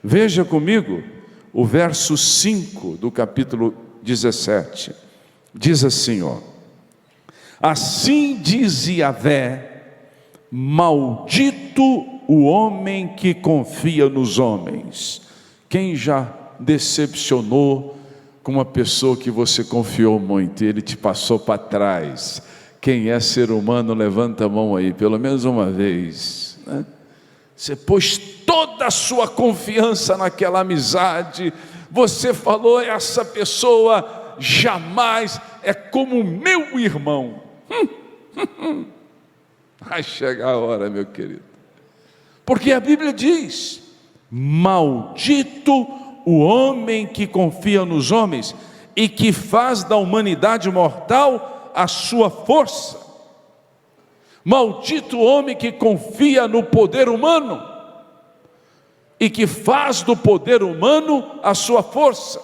Veja comigo o verso 5 do capítulo 17. Diz assim, ó: assim diz Yahvé, maldito o homem que confia nos homens. Quem já decepcionou com uma pessoa que você confiou muito e ele te passou para trás? Quem é ser humano, levanta a mão aí, pelo menos uma vez, né? Você pôs toda a sua confiança naquela amizade, você falou, essa pessoa jamais é como meu irmão. Vai chegar a hora, meu querido, porque a Bíblia diz: maldito o homem que confia nos homens e que faz da humanidade mortal a sua força. Maldito o homem que confia no poder humano e que faz do poder humano a sua força.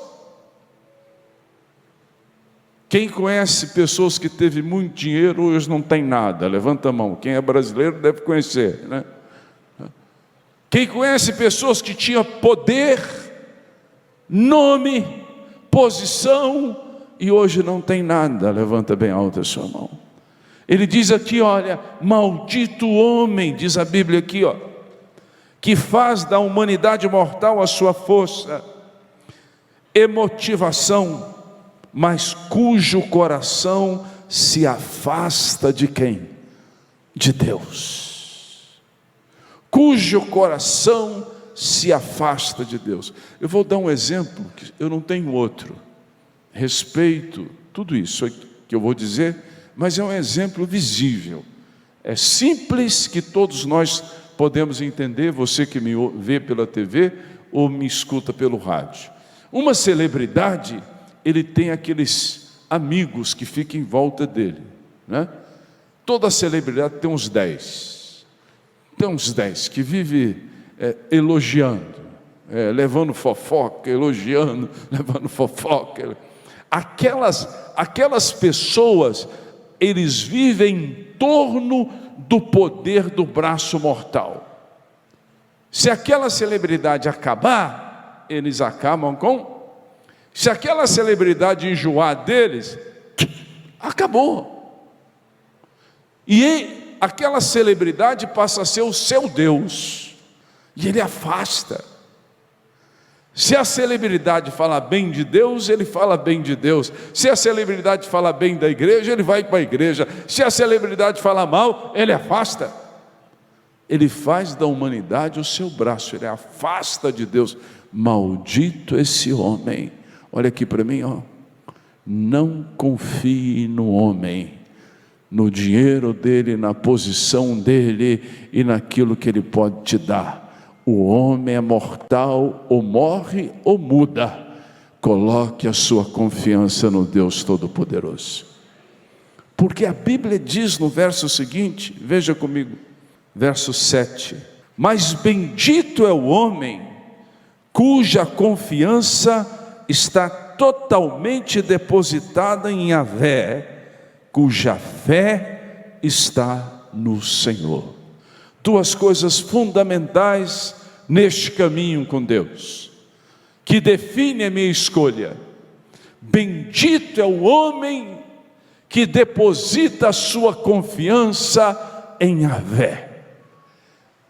Quem conhece pessoas que teve muito dinheiro hoje não tem nada? Levanta a mão. Quem é brasileiro deve conhecer, né? Quem conhece pessoas que tinham poder, nome, posição e hoje não tem nada? Levanta bem alta a sua mão. Ele diz aqui, olha, maldito o homem, diz a Bíblia aqui, ó, que faz da humanidade mortal a sua força e motivação, mas cujo coração se afasta de quem? De Deus. Cujo coração se afasta de Deus. Eu vou dar um exemplo, que eu não tenho outro. Respeito tudo isso que eu vou dizer, mas é um exemplo visível. É simples, que todos nós podemos entender, você que me vê pela TV ou me escuta pelo rádio. Uma celebridade, ele tem aqueles amigos que ficam em volta dele, né? Toda celebridade tem uns 10. Tem uns 10 que vive elogiando, levando fofoca, elogiando, levando fofoca. Aquelas pessoas, eles vivem em torno do poder do braço mortal. Se aquela celebridade acabar, eles acabam com... Se aquela celebridade enjoar deles, acabou. E aquela celebridade passa a ser o seu Deus, e ele afasta. Se a celebridade fala bem de Deus, ele fala bem de Deus. Se a celebridade fala bem da igreja, ele vai para a igreja. Se a celebridade fala mal, ele afasta. Ele faz da humanidade o seu braço, ele afasta de Deus. Maldito esse homem. Olha aqui para mim, ó. Não confie no homem, no dinheiro dele, na posição dele e naquilo que ele pode te dar. O homem é mortal, ou morre ou muda. Coloque a sua confiança no Deus Todo-Poderoso. Porque a Bíblia diz no verso seguinte, veja comigo, verso 7. Mas bendito é o homem cuja confiança está totalmente depositada em Yahvé, cuja fé está no Senhor. Duas coisas fundamentais neste caminho com Deus, que define a minha escolha. Bendito é o homem que deposita a sua confiança em Yahvé,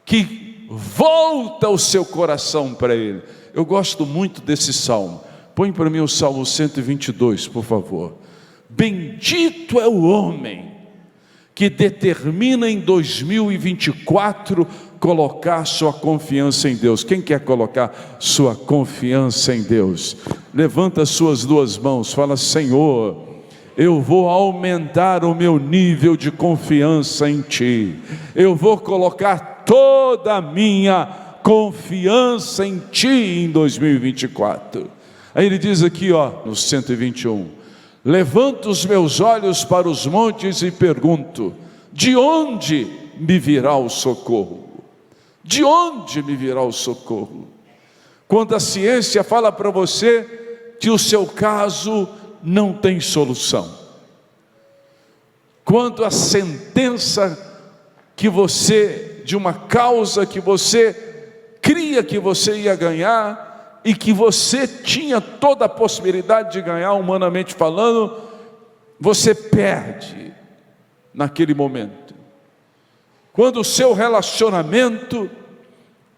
que volta o seu coração para Ele. Eu gosto muito desse salmo. Põe para mim o Salmo 122, por favor. Bendito é o homem que determina em 2024 colocar sua confiança em Deus. Quem quer colocar sua confiança em Deus? Levanta as suas duas mãos, fala: Senhor, eu vou aumentar o meu nível de confiança em Ti. Eu vou colocar toda a minha confiança em Ti em 2024. Aí ele diz aqui, ó, no 121, levanto os meus olhos para os montes e pergunto: de onde me virá o socorro? De onde me virá o socorro? Quando a ciência fala para você que o seu caso não tem solução, quando a sentença que você, de uma causa que você cria cria que você ia ganhar e que você tinha toda a possibilidade de ganhar, humanamente falando, você perde naquele momento. Quando o seu relacionamento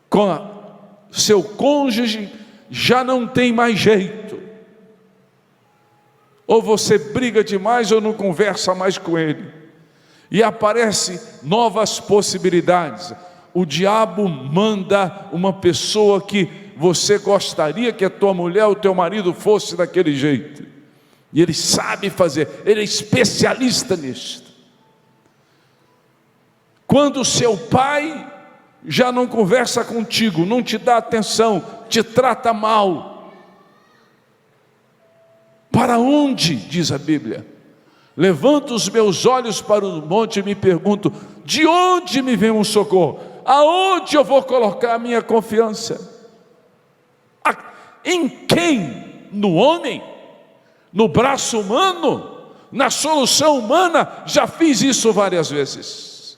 com seu cônjuge já não tem mais jeito, ou você briga demais ou não conversa mais com ele, e aparecem novas possibilidades. O diabo manda uma pessoa que você gostaria que a tua mulher ou teu marido fosse daquele jeito, e ele sabe fazer, ele é especialista nisso. Quando seu pai já não conversa contigo, não te dá atenção, te trata mal, para onde, diz a Bíblia, levanto os meus olhos para o monte e me pergunto, de onde me vem um socorro? Aonde eu vou colocar a minha confiança? Em quem? No homem? No braço humano? Na solução humana? Já fiz isso várias vezes.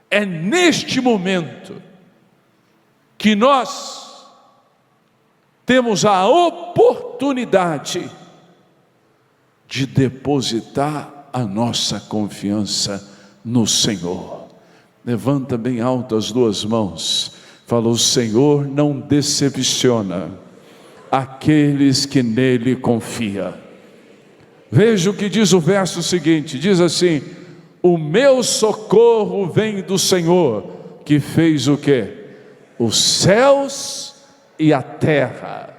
É neste momento que nós temos a oportunidade de depositar a nossa confiança no Senhor. Levanta bem alto as duas mãos. Fala: o Senhor não decepciona aqueles que nele confiam. Veja o que diz o verso seguinte, diz assim: o meu socorro vem do Senhor, que fez o quê? Os céus e a terra.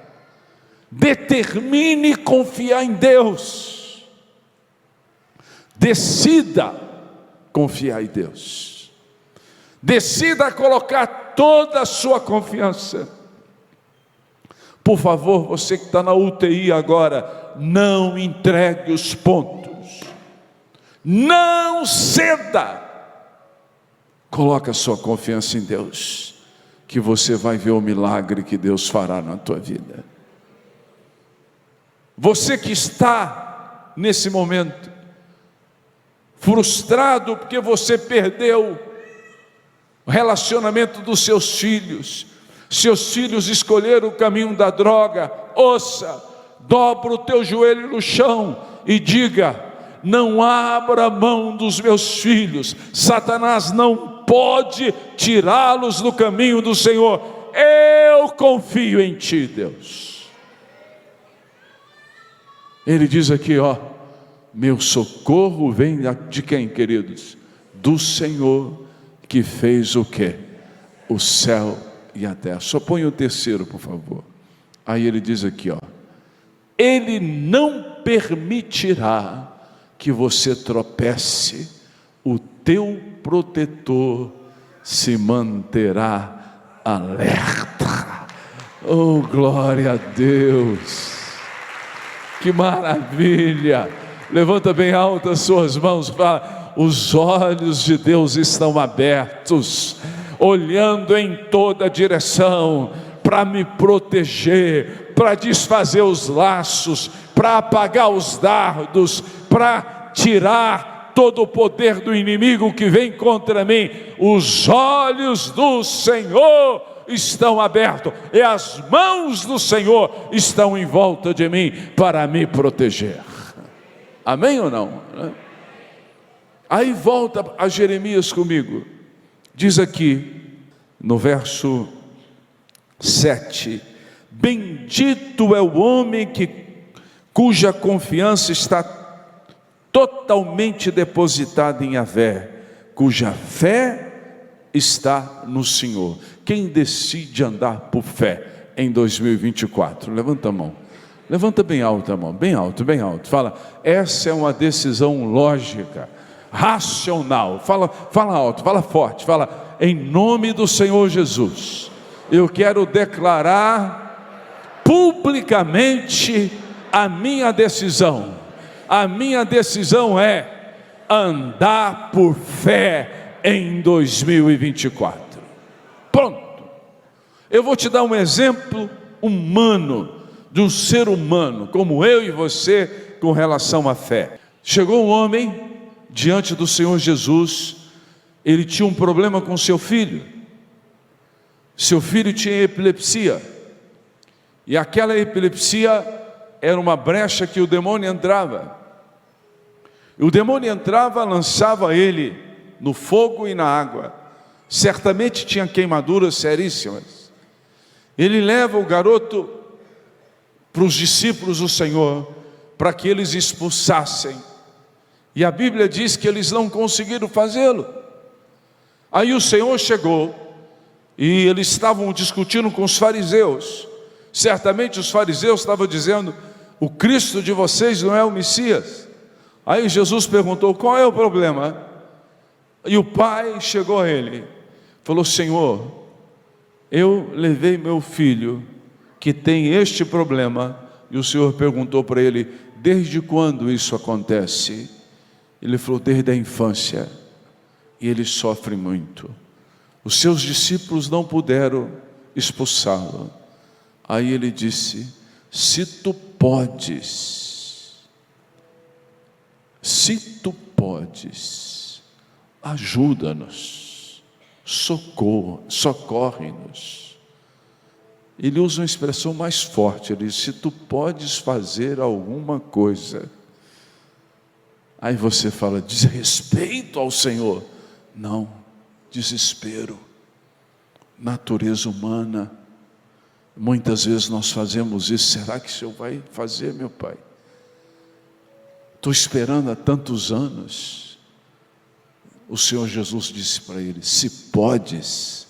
Determine confiar em Deus. Decida confiar em Deus. Decida colocar toda a sua confiança. Por favor, você que está na UTI agora, não entregue os pontos. Não ceda. Coloque a sua confiança em Deus, que você vai ver o milagre que Deus fará na tua vida. Você que está nesse momento frustrado porque você perdeu o relacionamento dos seus filhos escolheram o caminho da droga, ouça, dobra o teu joelho no chão e diga: não abra mão dos meus filhos, Satanás não pode tirá-los do caminho do Senhor, eu confio em ti, Deus. Ele diz aqui, ó, meu socorro vem de quem, queridos? Do Senhor, que fez o quê? O céu e a terra. Só põe o terceiro, por favor. Aí ele diz aqui, ó, ele não permitirá que você tropece, o teu protetor se manterá alerta. Oh, glória a Deus, que maravilha. Levanta bem alto as suas mãos, fala: os olhos de Deus estão abertos, olhando em toda direção, para me proteger, para desfazer os laços, para apagar os dardos, para tirar todo o poder do inimigo que vem contra mim. Os olhos do Senhor estão abertos e as mãos do Senhor estão em volta de mim para me proteger. Amém ou não? Aí volta a Jeremias comigo. Diz aqui no verso 7: bendito é o homem cuja confiança está totalmente depositada em Yahvé, cuja fé está no Senhor. Quem decide andar por fé em 2024? Levanta a mão. Levanta bem alto a mão, bem alto, bem alto. Fala: essa é uma decisão lógica, racional. Fala alto, fala forte. Fala: em nome do Senhor Jesus, eu quero declarar publicamente a minha decisão. A minha decisão é andar por fé em 2024. Pronto. Eu vou te dar um exemplo humano, de um ser humano, como eu e você, com relação à fé. Chegou um homem diante do Senhor Jesus. Ele tinha um problema com seu filho. Seu filho tinha epilepsia, e aquela epilepsia era uma brecha que o demônio entrava. O demônio entrava, lançava ele no fogo e na água. Certamente tinha queimaduras seríssimas. Ele leva o garoto para os discípulos do Senhor, para que eles expulsassem. E a Bíblia diz que eles não conseguiram fazê-lo. Aí o Senhor chegou, e eles estavam discutindo com os fariseus. Certamente os fariseus estavam dizendo: o Cristo de vocês não é o Messias. Aí Jesus perguntou: qual é o problema? E o pai chegou a ele, falou: Senhor, eu levei meu filho que tem este problema. E o Senhor perguntou para ele: desde quando isso acontece? Ele falou: desde a infância, e ele sofre muito. Os seus discípulos não puderam expulsá-lo. Aí ele disse: se tu podes, ajuda-nos, socorre-nos. Ele usa uma expressão mais forte, ele diz: se tu podes fazer alguma coisa. Aí você fala: desrespeito ao Senhor. Não, desespero, natureza humana. Muitas vezes nós fazemos isso. Será que o Senhor vai fazer, meu Pai? Estou esperando há tantos anos. O Senhor Jesus disse para ele: se podes,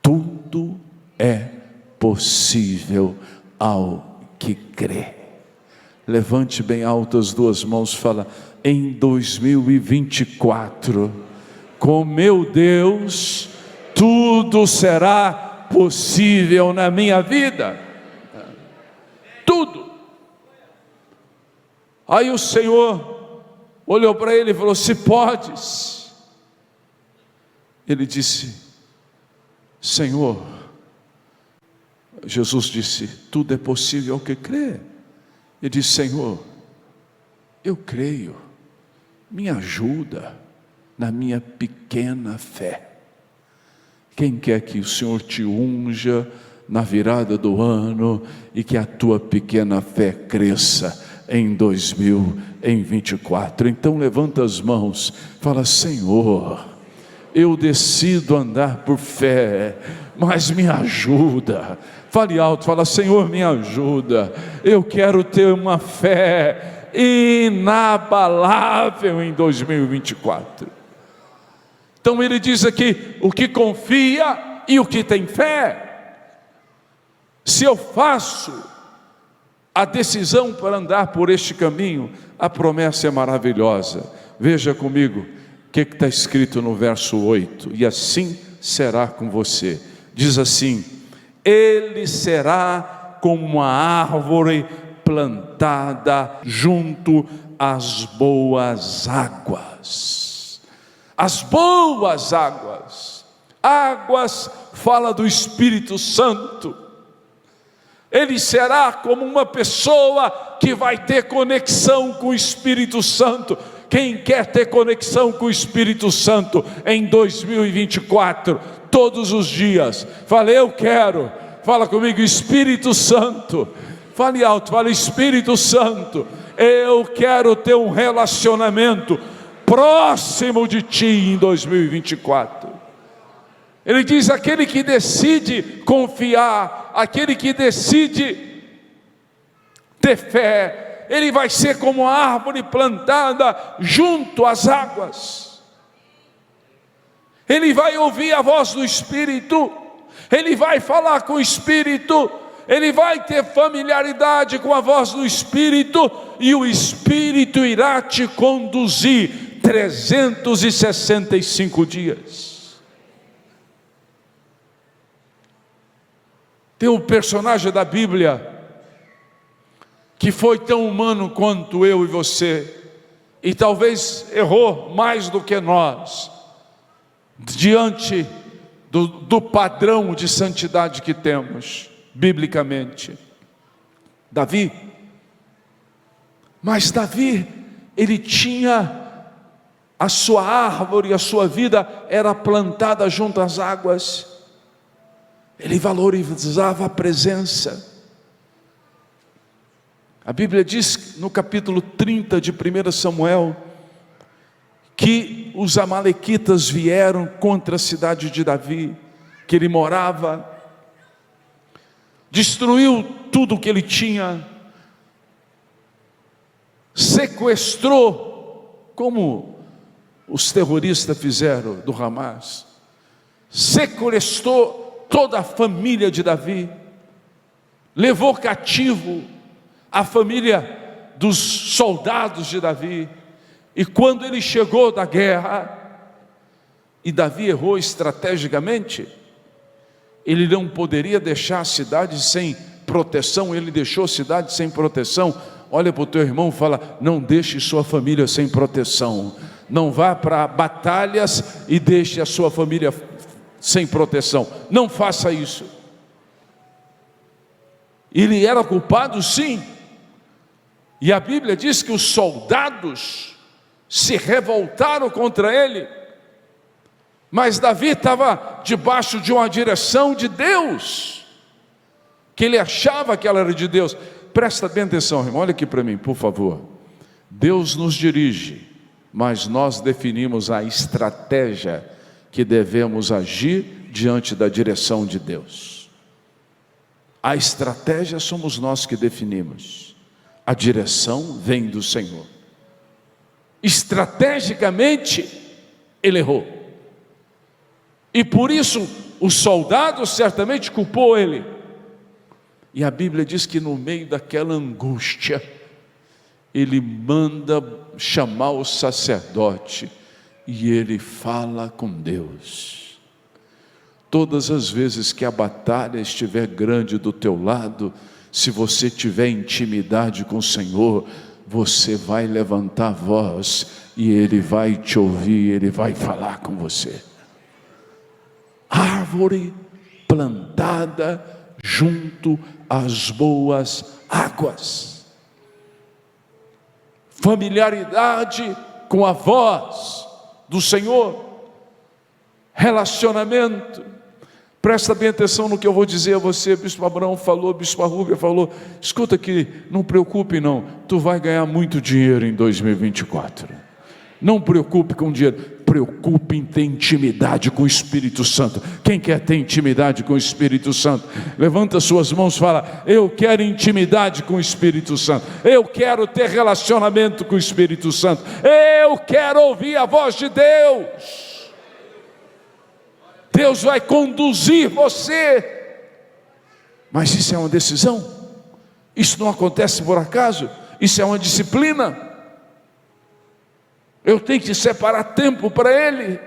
tudo é possível ao que crê. Levante bem alto as duas mãos, fala: em 2024, com meu Deus, tudo será possível na minha vida. Tudo. Aí o Senhor olhou para ele e falou: se podes. Ele disse: Senhor, Jesus disse: tudo é possível ao que crê. Ele disse: Senhor, eu creio, me ajuda na minha pequena fé. Quem quer que o Senhor te unja na virada do ano e que a tua pequena fé cresça em 2024? Então levanta as mãos, fala: Senhor, eu decido andar por fé, mas me ajuda. Fale alto, fala: Senhor, me ajuda, eu quero ter uma fé inabalável em 2024. Então ele diz aqui: o que confia e o que tem fé. Se eu faço a decisão para andar por este caminho, a promessa é maravilhosa. Veja comigo o que está escrito no verso 8: e assim será com você. Diz assim: ele será como uma árvore plantada junto às boas águas. As boas águas. Águas fala do Espírito Santo. Ele será como uma pessoa que vai ter conexão com o Espírito Santo. Quem quer ter conexão com o Espírito Santo em 2024, todos os dias, fala: eu quero. Fala comigo: Espírito Santo. Fale alto, fala: Espírito Santo, eu quero ter um relacionamento próximo de ti em 2024. Ele diz: aquele que decide confiar, aquele que decide ter fé, ele vai ser como a árvore plantada junto às águas. Ele vai ouvir a voz do Espírito, ele vai falar com o Espírito, ele vai ter familiaridade com a voz do Espírito, e o Espírito irá te conduzir 365 dias. Tem um personagem da Bíblia que foi tão humano quanto eu e você, e talvez errou mais do que nós, diante do padrão de santidade que temos, biblicamente. Davi. Mas Davi, ele tinha a sua árvore, a sua vida era plantada junto às águas. Ele valorizava a presença. A Bíblia diz no capítulo 30 de 1 Samuel, que os amalequitas vieram contra a cidade de Davi, que ele morava, destruiu tudo o que ele tinha, sequestrou, como os terroristas fizeram do Hamas, sequestrou toda a família de Davi, levou cativo a família dos soldados de Davi. E quando ele chegou da guerra, e Davi errou estrategicamente, ele não poderia deixar a cidade sem proteção, ele deixou a cidade sem proteção. Olha para o teu irmão e fala: não deixe sua família sem proteção. Não vá para batalhas e deixe a sua família sem proteção. Não faça isso. Ele era culpado, sim. E a Bíblia diz que os soldados se revoltaram contra ele. Mas Davi estava debaixo de uma direção de Deus, que ele achava que ela era de Deus. Presta bem atenção, irmão, olha aqui para mim, por favor. Deus nos dirige, mas nós definimos a estratégia que devemos agir diante da direção de Deus. A estratégia somos nós que definimos, a direção vem do Senhor. Estrategicamente, ele errou. E por isso, o soldado certamente culpou ele. E a Bíblia diz que no meio daquela angústia, ele manda chamar o sacerdote e ele fala com Deus. Todas as vezes que a batalha estiver grande do teu lado, se você tiver intimidade com o Senhor, você vai levantar a voz e Ele vai te ouvir, Ele vai falar com você. Árvore plantada junto às boas águas. Familiaridade com a voz do Senhor. Relacionamento. Presta bem atenção no que eu vou dizer a você. Bispo Abraão falou, Bispo Arrúbia falou. Escuta aqui, não preocupe não. Tu vai ganhar muito dinheiro em 2024. Não preocupe com dinheiro. Preocupe em ter intimidade com o Espírito Santo. Quem quer ter intimidade com o Espírito Santo? Levanta suas mãos e fala: eu quero intimidade com o Espírito Santo. Eu quero ter relacionamento com o Espírito Santo. Eu quero ouvir a voz de Deus. Deus vai conduzir você. Mas isso é uma decisão. Isso não acontece por acaso. Isso é uma disciplina. Eu tenho que separar tempo para Ele.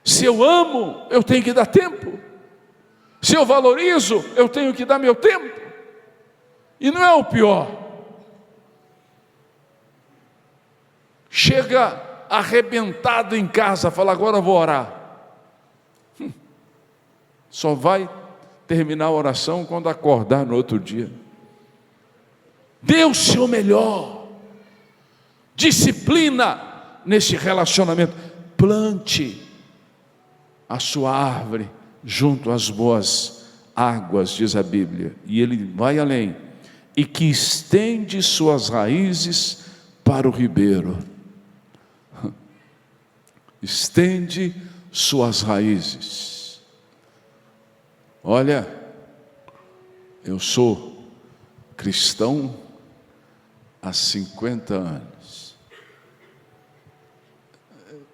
Se eu amo, eu tenho que dar tempo. Se eu valorizo, eu tenho que dar meu tempo. E não é o pior. Chega arrebentado em casa, fala: agora eu vou orar. Só vai terminar a oração quando acordar no outro dia. Dê o seu melhor. Disciplina nesse relacionamento. Plante a sua árvore junto às boas águas, diz a Bíblia. E ele vai além. E que estende suas raízes para o ribeiro. Estende suas raízes. Olha, eu sou cristão há 50 anos.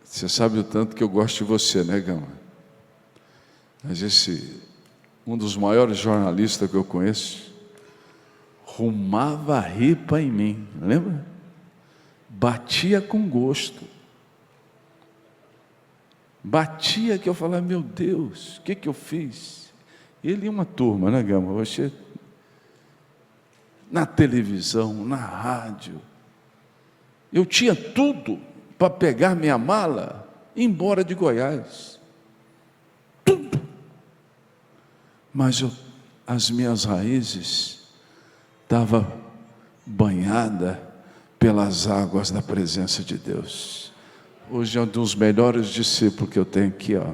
Você sabe o tanto que eu gosto de você, né, Gama? Mas um dos maiores jornalistas que eu conheço, rumava ripa em mim, lembra? Batia com gosto. Batia que eu falava: meu Deus, o que eu fiz? Ele e uma turma, né, Gama? Você, na televisão, na rádio, eu tinha tudo para pegar minha mala e ir embora de Goiás. Tudo. Mas as minhas raízes estavam banhadas pelas águas da presença de Deus. Hoje é um dos melhores discípulos que eu tenho aqui, ó.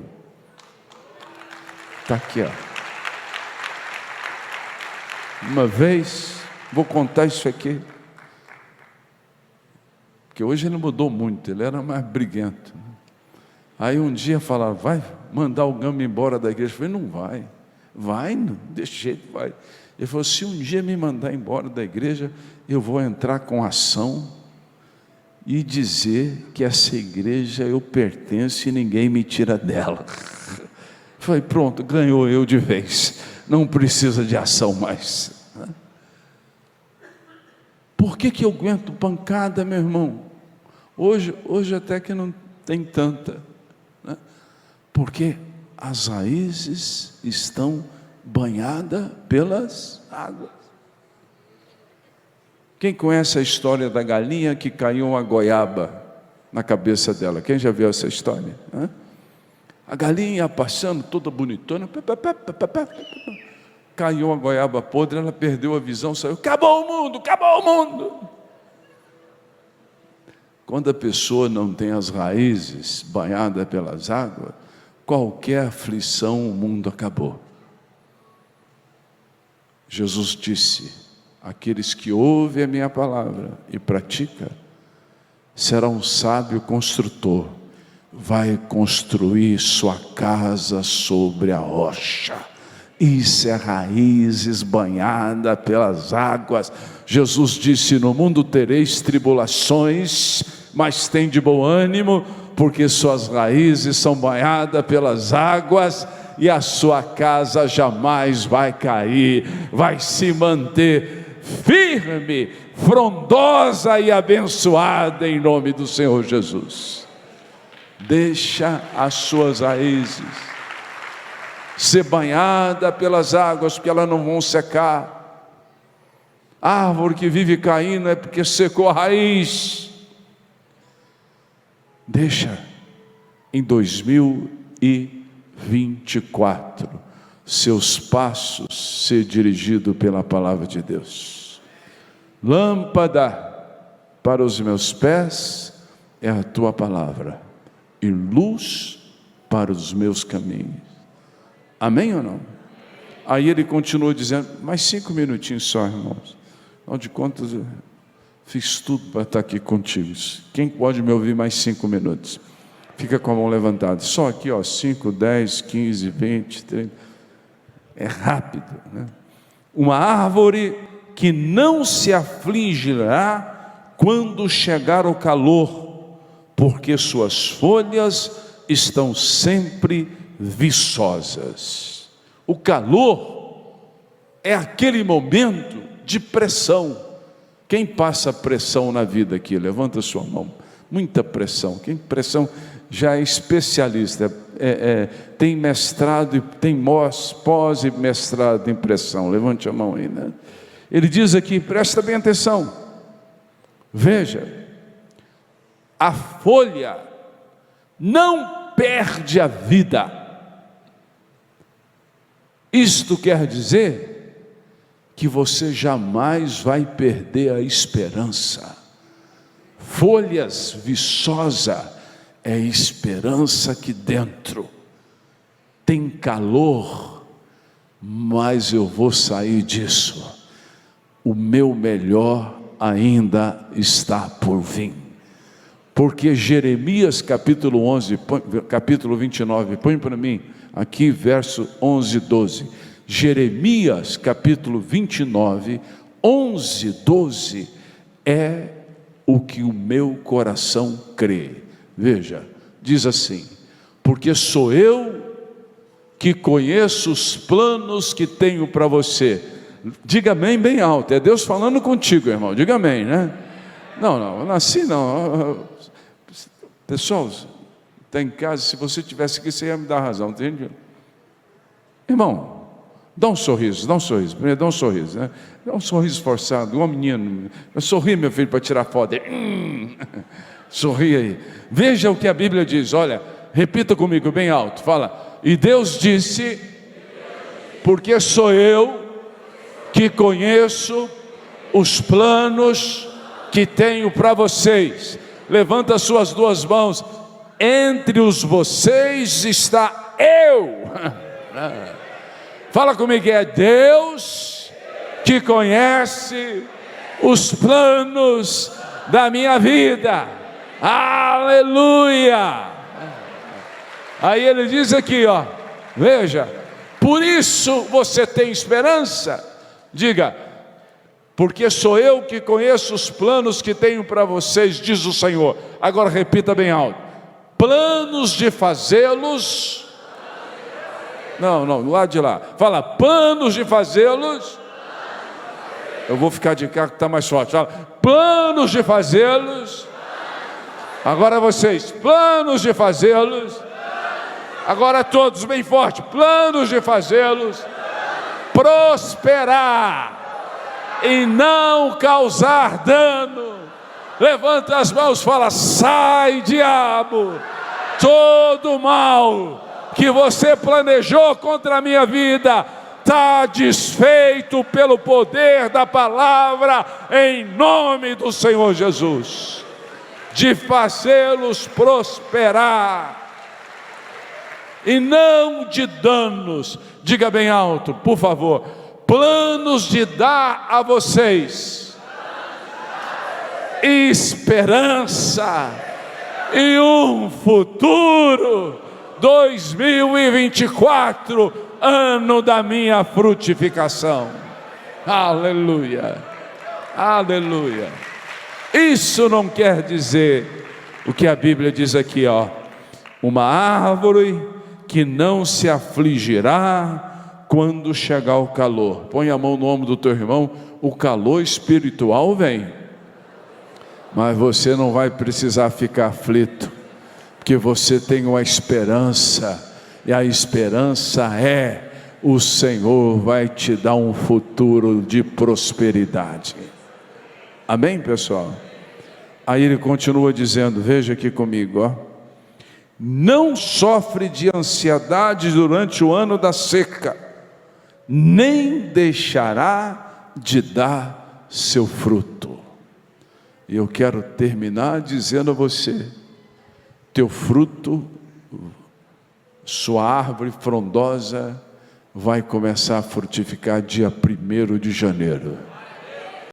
Está aqui, ó. Uma vez, vou contar isso aqui, porque hoje ele mudou muito, ele era mais briguento. Aí um dia falaram, vai mandar o Gama embora da igreja. Eu falei, não vai, não, desse jeito vai. Ele falou, se um dia me mandar embora da igreja, eu vou entrar com ação e dizer que essa igreja eu pertenço e ninguém me tira dela. Eu falei, pronto, ganhou eu de vez, não precisa de ação mais. Por que eu aguento pancada, meu irmão? Hoje até que não tem tanta, né? Porque as raízes estão banhadas pelas águas. Quem conhece a história da galinha que caiu uma goiaba na cabeça dela? Quem já viu essa história? A galinha passando toda bonitona, caiu uma goiaba podre, ela perdeu a visão, saiu, acabou o mundo, acabou o mundo. Quando a pessoa não tem as raízes banhadas pelas águas, qualquer aflição, o mundo acabou. Jesus disse, aqueles que ouvem a minha palavra e praticam, será um sábio construtor, vai construir sua casa sobre a rocha. Isso é raízes banhadas pelas águas. Jesus disse, no mundo tereis tribulações, mas tem de bom ânimo, porque suas raízes são banhadas pelas águas, e a sua casa jamais vai cair, vai se manter firme, frondosa e abençoada em nome do Senhor Jesus. Deixa as suas raízes ser banhada pelas águas, porque elas não vão secar. A árvore que vive caindo é porque secou a raiz. Deixa em 2024 seus passos ser dirigidos pela palavra de Deus. Lâmpada para os meus pés é a tua palavra, e luz para os meus caminhos. Amém ou não? Aí ele continua dizendo, mais 5 minutinhos só, irmãos. Afinal de contas, eu fiz tudo para estar aqui contigo. Quem pode me ouvir mais 5 minutos? Fica com a mão levantada. Só aqui, ó, 5, 10, 15, 20, 30. É rápido, né? Uma árvore que não se afligirá quando chegar o calor, porque suas folhas estão sempre viçosas. O calor é aquele momento de pressão. Quem passa pressão na vida aqui? Levanta sua mão. Muita pressão. Quem pressão já é especialista, tem mestrado e tem pós e mestrado em pressão. Levante a mão aí, né? Ele diz aqui, presta bem atenção. Veja, a folha não perde a vida. Isto quer dizer que você jamais vai perder a esperança. Folhas viçosa é esperança aqui dentro. Tem calor, mas eu vou sair disso. O meu melhor ainda está por vir. Porque Jeremias capítulo 11, capítulo 29, põe para mim aqui verso 11 e 12. Jeremias capítulo 29, 11, 12 é o que o meu coração crê. Veja, diz assim, porque sou eu que conheço os planos que tenho para você. Diga amém bem alto, é Deus falando contigo, irmão, diga amém, né? Não, assim não. Pessoal, está em casa, se você tivesse aqui, você ia me dar razão, entende? Irmão, dá um sorriso, primeiro dá um sorriso, né? Dá um sorriso forçado, igual um menino. Sorri, meu filho, para tirar foto. Sorri aí. Veja o que a Bíblia diz, olha, repita comigo bem alto, fala, e Deus disse, porque sou eu que conheço os planos que tenho para vocês. Levanta as suas duas mãos. Entre os vocês está eu. Fala comigo, é Deus que conhece os planos da minha vida. Aleluia! Aí ele diz aqui, ó, veja, por isso você tem esperança. Diga, porque sou eu que conheço os planos que tenho para vocês, diz o Senhor. Agora repita bem alto: planos de fazê-los. Não, do lado de lá. Fala, planos de fazê-los. Eu vou ficar de cá que está mais forte. Fala, planos de fazê-los. Agora vocês, planos de fazê-los. Agora todos bem forte, planos de fazê-los prosperar e não causar dano. Levanta as mãos, fala, sai diabo, todo mal que você planejou contra a minha vida está desfeito pelo poder da palavra, em nome do Senhor Jesus, de fazê-los prosperar e não de danos. Diga bem alto, por favor, planos de dar a vocês esperança e um futuro. 2024, ano da minha frutificação. Aleluia, aleluia. Isso não quer dizer o que a Bíblia diz aqui, ó, uma árvore que não se afligirá quando chegar o calor. Põe a mão no ombro do teu irmão. O calor espiritual vem, mas você não vai precisar ficar aflito, porque você tem uma esperança, e a esperança é: o Senhor vai te dar um futuro de prosperidade. Amém, pessoal? Aí ele continua dizendo, veja aqui comigo, ó, não sofre de ansiedade durante o ano da seca, nem deixará de dar seu fruto. E eu quero terminar dizendo a você, teu fruto, sua árvore frondosa vai começar a frutificar dia 1º de janeiro.